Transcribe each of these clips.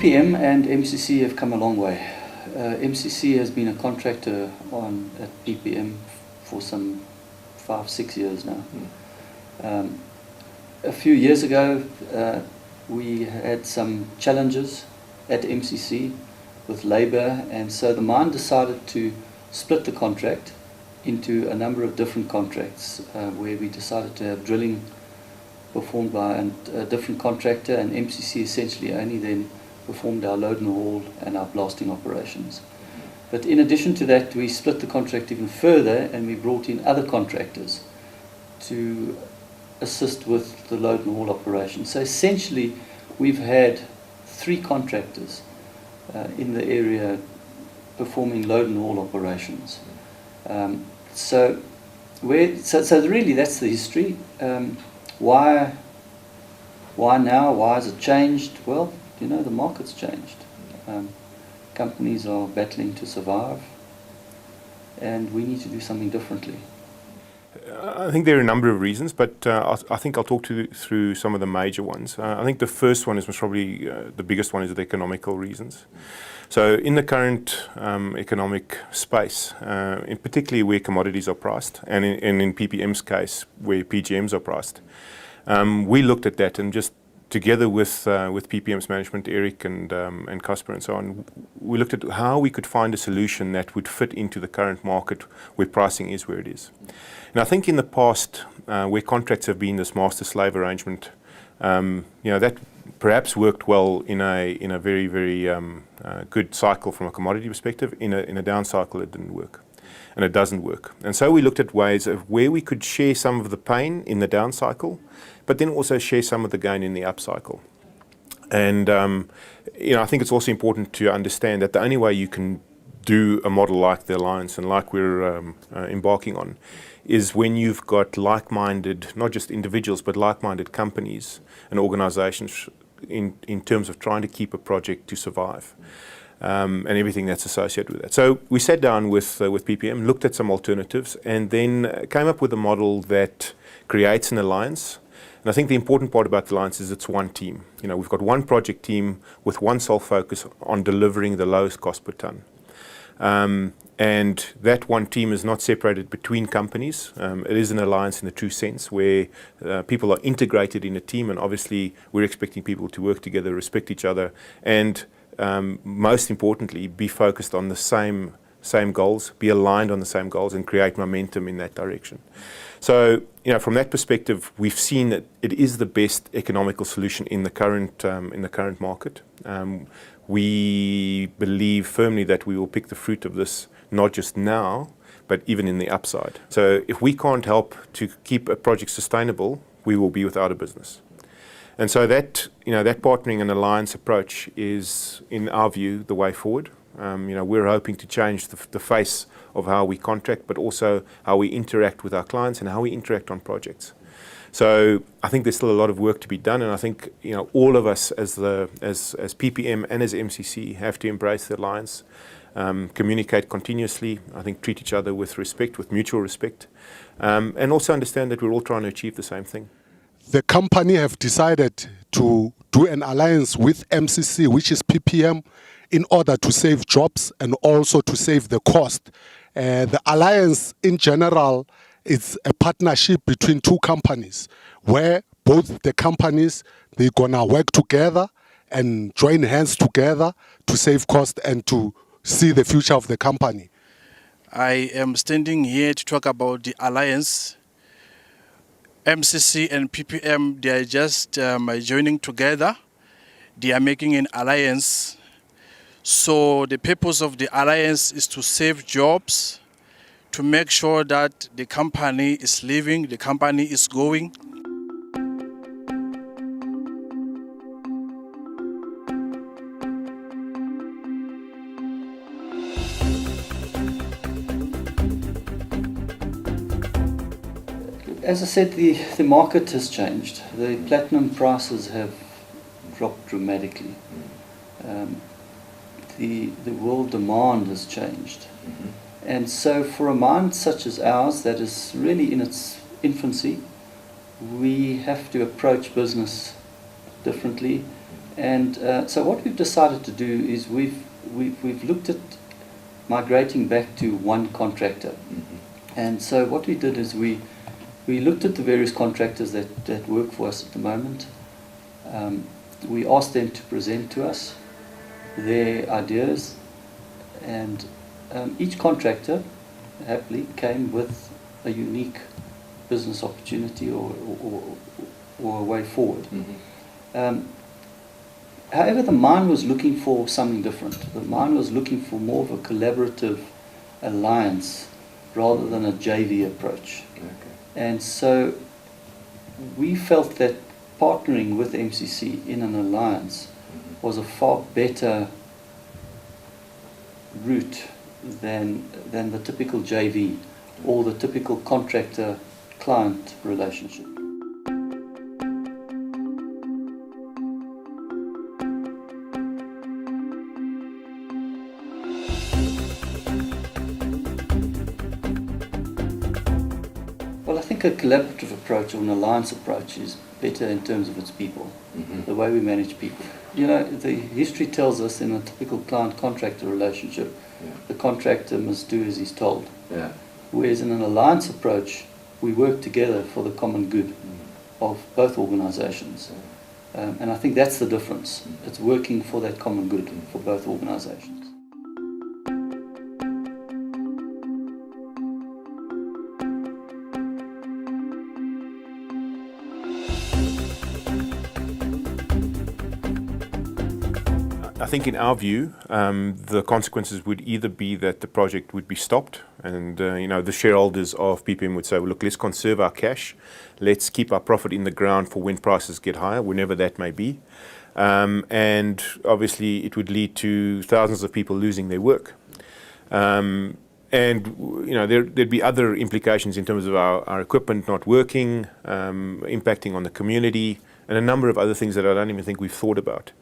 PPM and MCC have come a long way. MCC has been a contractor at PPM for some 5-6 years now. A few years ago, we had some challenges at MCC with labour, and so the mine decided to split the contract into a number of different contracts, where we decided to have drilling performed by a different contractor, and MCC essentially only then performed our load and haul and our blasting operations. But in addition to that, we split the contract even further, and we brought in other contractors to assist with the load and haul operations. So essentially, we've had 3 contractors in the area performing load and haul operations. So really, that's the history. Why now? Why has it changed? Well, you know, the market's changed. Companies are battling to survive, and we need to do something differently. I think there are a number of reasons, but I think I'll talk through some of the major ones. I think the first one is most probably the biggest one, is the economical reasons. So in the current economic space, in particularly where commodities are priced, and in PPM's case, where PGMs are priced, we looked at that, and just together with PPM's management, Eric and Casper and so on, we looked at how we could find a solution that would fit into the current market where pricing is where it is. And I think in the past, where contracts have been this master-slave arrangement, that perhaps worked well in a very, very good cycle from a commodity perspective. In a down cycle, it didn't work, and it doesn't work. And so we looked at ways of where we could share some of the pain in the down cycle, but then also share some of the gain in the up cycle. And I think it's also important to understand that the only way you can do a model like the Alliance and like we're embarking on is when you've got like-minded, not just individuals, but like-minded companies and organizations in terms of trying to keep a project to survive, and everything that's associated with that. So we sat down with PPM, looked at some alternatives, and then came up with a model that creates an alliance. And I think the important part about the alliance is it's one team. We've got one project team with one sole focus on delivering the lowest cost per ton. And that one team is not separated between companies. It is an alliance in the true sense, where people are integrated in a team, and obviously we're expecting people to work together, respect each other, and most importantly, be focused on the same goals, be aligned on the same goals, and create momentum in that direction. So, from that perspective, we've seen that it is the best economical solution in the current market. We believe firmly that we will pick the fruit of this, not just now, but even in the upside. So if we can't help to keep a project sustainable, we will be without a business. And so that partnering and alliance approach is, in our view, the way forward. We're hoping to change the face of how we contract, but also how we interact with our clients and how we interact on projects. So I think there's still a lot of work to be done, and I think all of us as PPM and as MCC have to embrace the alliance, communicate continuously. I think treat each other with respect, with mutual respect, and also understand that we're all trying to achieve the same thing. The company have decided to do an alliance with MCC, which is PPM, in order to save jobs and also to save the cost. The alliance in general is a partnership between 2 companies, where both the companies, they're gonna work together and join hands together to save cost and to see the future of the company. I am standing here to talk about the alliance. MCC and PPM, they are just joining together. They are making an alliance. So the purpose of the alliance is to save jobs, to make sure that the company is living, the company is going. As I said, the market has changed. The platinum prices have dropped dramatically. The world demand has changed. And so for a mine such as ours that is really in its infancy, we have to approach business differently. And so what we've decided to do is we've looked at migrating back to one contractor. And so what we did is we looked at the various contractors that work for us at the moment. We asked them to present to us their ideas, and each contractor happily came with a unique business opportunity or a way forward. However, the mine was looking for something different. The mine was looking for more of a collaborative alliance rather than a JV approach. And so we felt that partnering with MCC in an alliance was a far better route than the typical JV or the typical contractor-client relationship. Well, I think a collaborative approach or an alliance approach is better in terms of its people, the way we manage people. You know, the history tells us in a typical client-contractor relationship, the contractor must do as he's told. Whereas in an alliance approach, we work together for the common good of both organizations. And I think that's the difference. It's working for that common good for both organizations. I think in our view, the consequences would either be that the project would be stopped and the shareholders of PPM would say, well, look, let's conserve our cash, let's keep our profit in the ground for when prices get higher, whenever that may be. And obviously it would lead to thousands of people losing their work. And there'd be other implications in terms of our equipment not working, impacting on the community, and a number of other things that I don't even think we've thought about.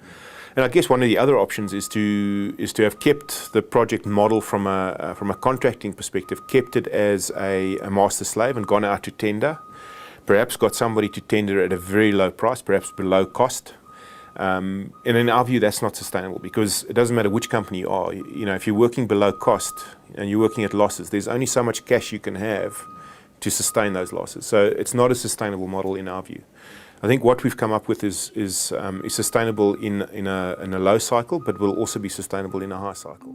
And I guess one of the other options is to have kept the project model from a contracting perspective, kept it as a master slave and gone out to tender, perhaps got somebody to tender at a very low price, perhaps below cost. And in our view, that's not sustainable because it doesn't matter which company you are. If you're working below cost and you're working at losses, there's only so much cash you can have to sustain those losses. So it's not a sustainable model in our view. I think what we've come up with is sustainable in a low cycle, but will also be sustainable in a high cycle.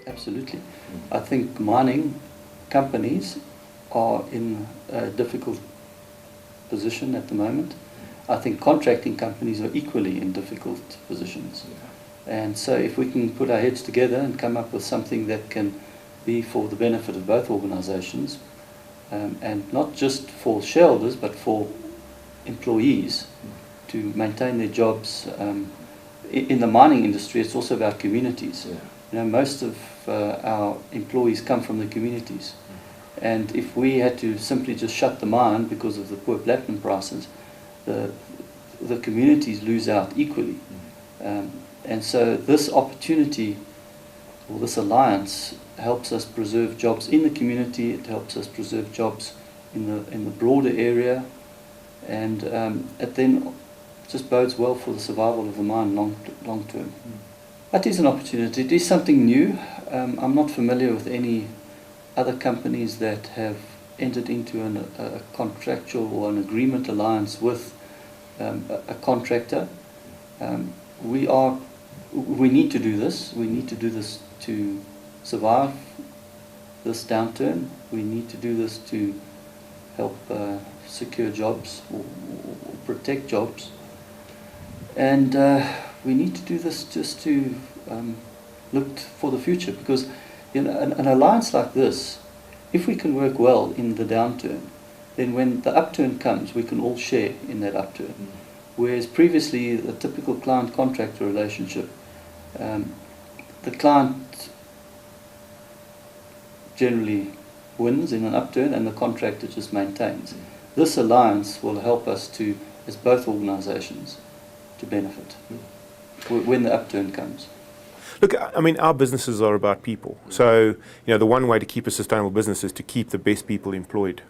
Absolutely. I think mining companies are in a difficult position at the moment. I think contracting companies are equally in difficult positions. And so if we can put our heads together and come up with something that can be for the benefit of both organizations, and not just for shareholders but for employees to maintain their jobs. In the mining industry, it's also about communities. Most of our employees come from the communities, and if we had to simply just shut the mine because of the poor platinum prices, the communities lose out equally. And so this opportunity, or this alliance, helps us preserve jobs in the community. It helps us preserve jobs in the broader area, and it then just bodes well for the survival of the mine long term. That is an opportunity. It is something new. I'm not familiar with any other companies that have entered into a contractual or an agreement alliance with a contractor. We need to do this. We need to do this to survive this downturn. We need to do this to help secure jobs or protect jobs. And we need to do this just to look for the future, because an alliance like this, if we can work well in the downturn, then when the upturn comes, we can all share in that upturn. Whereas previously, the typical client-contractor relationship, the client generally wins in an upturn and the contractor just maintains. This alliance will help us to, as both organisations, to benefit when the upturn comes. Look, I mean, our businesses are about people. So, the one way to keep a sustainable business is to keep the best people employed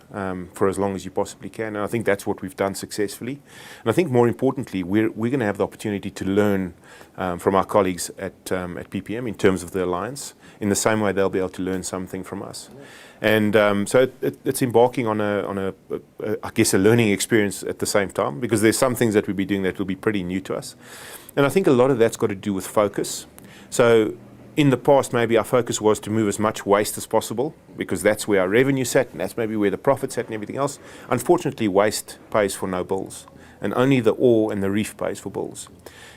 for as long as you possibly can. And I think that's what we've done successfully. And I think more importantly, we're going to have the opportunity to learn from our colleagues at PPM in terms of the alliance, in the same way they'll be able to learn something from us. And so it's embarking on I guess, a learning experience at the same time, because there's some things that we'll be doing that will be pretty new to us. And I think a lot of that's got to do with focus. So in the past, maybe our focus was to move as much waste as possible, because that's where our revenue sat, and that's maybe where the profit sat and everything else. Unfortunately, waste pays for no bills, and only the ore and the reef pays for bills.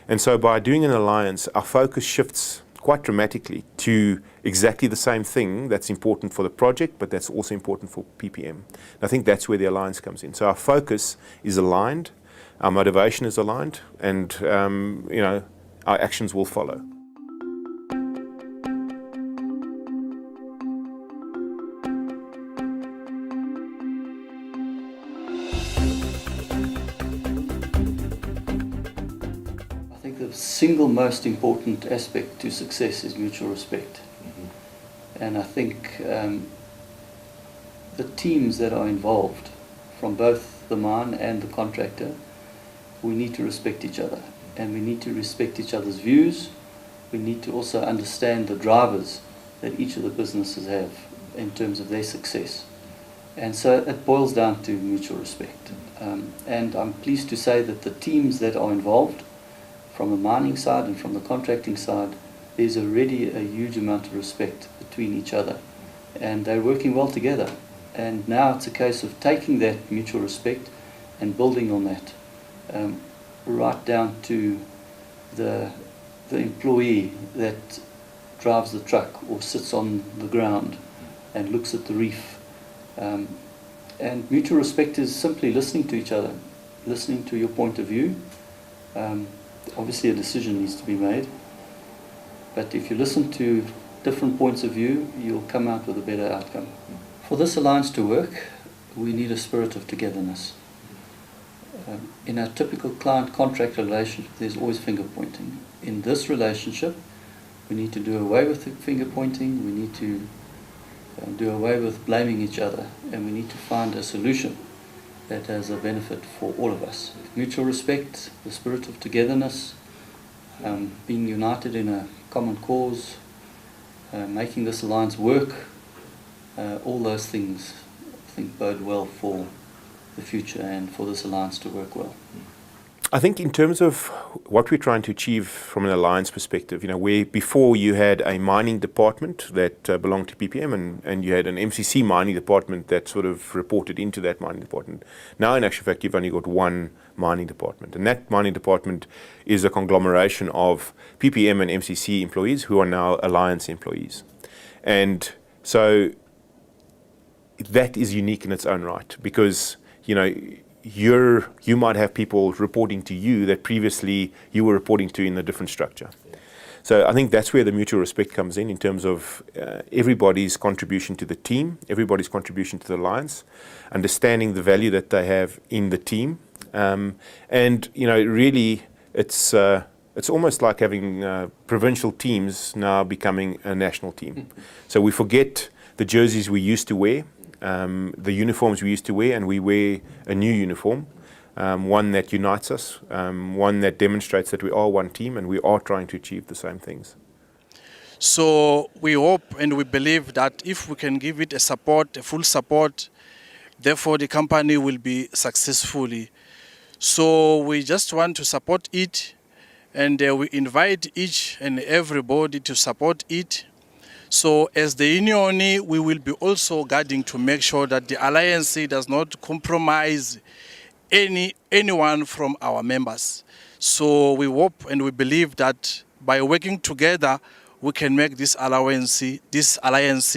And so by doing an alliance, our focus shifts quite dramatically to exactly the same thing that's important for the project, but that's also important for PPM. And I think that's where the alliance comes in. So our focus is aligned, our motivation is aligned, and our actions will follow. The single most important aspect to success is mutual respect. And I think the teams that are involved, from both the mine and the contractor, we need to respect each other, and we need to respect each other's views. We need to also understand the drivers that each of the businesses have in terms of their success. And so it boils down to mutual respect. And I'm pleased to say that the teams that are involved, from the mining side and from the contracting side, there's already a huge amount of respect between each other, and they're working well together. And now it's a case of taking that mutual respect and building on that, right down to the employee that drives the truck or sits on the ground and looks at the reef. And mutual respect is simply listening to each other, listening to your point of view. Obviously a decision needs to be made, but if you listen to different points of view, you'll come out with a better outcome. For this alliance to work, we need a spirit of togetherness. In a typical client-contract relationship, there's always finger pointing. In this relationship, we need to do away with the finger pointing, we need to do away with blaming each other, and we need to find a solution that has a benefit for all of us. Mutual respect, the spirit of togetherness, being united in a common cause, making this alliance work, all those things I think bode well for the future and for this alliance to work well. I think in terms of what we're trying to achieve from an alliance perspective, where before you had a mining department that belonged to PPM and you had an MCC mining department that sort of reported into that mining department. Now, in actual fact, you've only got one mining department, and that mining department is a conglomeration of PPM and MCC employees who are now alliance employees. And so that is unique in its own right, because, you might have people reporting to you that previously you were reporting to in a different structure. So I think that's where the mutual respect comes in terms of everybody's contribution to the team, everybody's contribution to the alliance, understanding the value that they have in the team. And, really it's almost like having provincial teams now becoming a national team. So we forget the jerseys we used to wear, the uniforms we used to wear, and we wear a new uniform, one that unites us, one that demonstrates that we are one team and we are trying to achieve the same things. So we hope and we believe that if we can give it a full support, therefore the company will be successfully. So we just want to support it, and we invite each and everybody to support it. So as the union, we will be also guarding to make sure that the alliance does not compromise anyone from our members. So we hope and we believe that by working together, we can make this alliance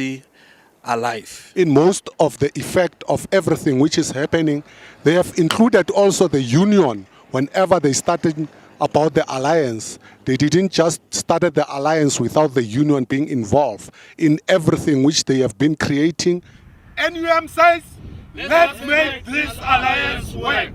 alive. In most of the effect of everything which is happening, they have included also the union whenever they started about the alliance. They didn't just started the alliance without the union being involved in everything which they have been creating. NUM says, let's make this alliance work.